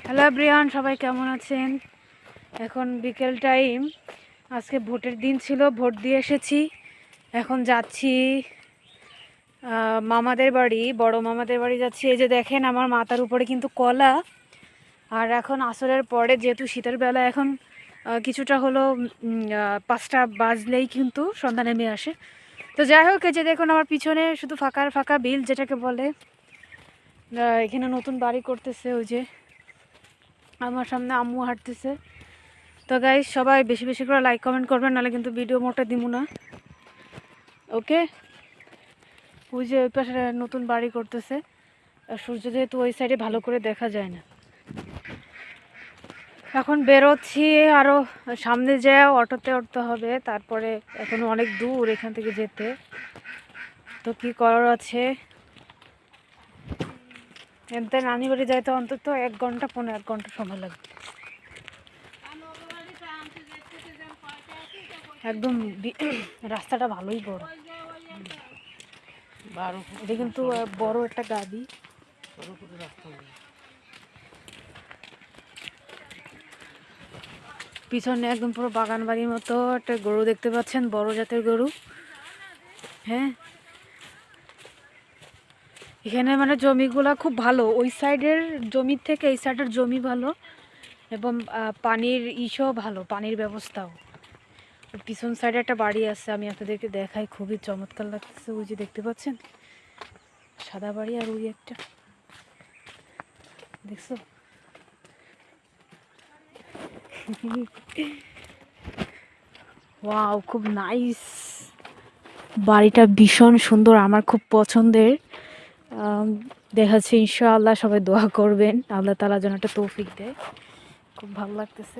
Hello everyone, সবাই কেমন আছেন? এখন বিকেল টাইম। আজকে ভোটের দিন ছিল, ভোট দিয়ে এসেছি। এখন যাচ্ছি মামাদের বাড়ি, বড় মামাদের বাড়ি যাচ্ছি। এই যে দেখেন আমার মাথার উপরে কিন্তু কলা। আর এখন আসরের পরে যেহেতু শীতের বেলা, এখন কিছুটা হলো 5টা বাজলেই কিন্তু সন্ধ্যা নেমে আসে। তো যাই হোক, এই যে দেখুন আমার পিছনে শুধু ফাঁকা ফাঁকা বিল যেটাকে বলে। এখানে নতুন বাড়ি করতেছে, ওই যে আমার সামনে আম্মু হাঁটতেছে। তো গাইস, সবাই বেশি বেশি করে লাইক কমেন্ট করবেন, নাহলে কিন্তু ভিডিও মোটা দিব না। ওকে, ওই যে ওই পাশে নতুন বাড়ি করতেছে, আর সূর্য যেহেতু ওই সাইডে ভালো করে দেখা যায় না। এখন বেরোচ্ছি, আরও সামনে যায় অটোতে উঠতে হবে, তারপরে এখন অনেক দূর এখান থেকে যেতে। তো কি করার আছে, এতে নানি বাড়ি যাইতে অন্তত 1 ঘন্টা 1.5 ঘন্টা সময় লাগবে। একদম রাস্তাটা ভালোই বড়, এটা কিন্তু বড় একটা গাড়ি। পিছনে একদম পুরো বাগান বাড়ির মতো একটা গরু দেখতে পাচ্ছেন, বড় জাতের গরু। হ্যাঁ, এখানে মানে জমিগুলা খুব ভালো, ওই সাইডের জমির থেকে এই সাইডের জমি ভালো, এবং পানির ইসও ভালো, পানির ব্যবস্থাও। পিছন সাইডে একটা বাড়ি আছে, আমি আপনাদেরকে দেখাই, খুবই চমৎকার লাগতেছে। ওই যে দেখতে পাচ্ছেন সাদা বাড়ি, আর ওই একটা দেখছো। ওয়াও, খুব নাইস বাড়িটা, ভীষণ সুন্দর, আমার খুব পছন্দের। দেখাচ্ছে, ইনশাআল্লাহ সবাই দোয়া করবেন, আল্লাহ তাআলা যেন একটা তৌফিক দেয়। খুব ভালো লাগতেছে।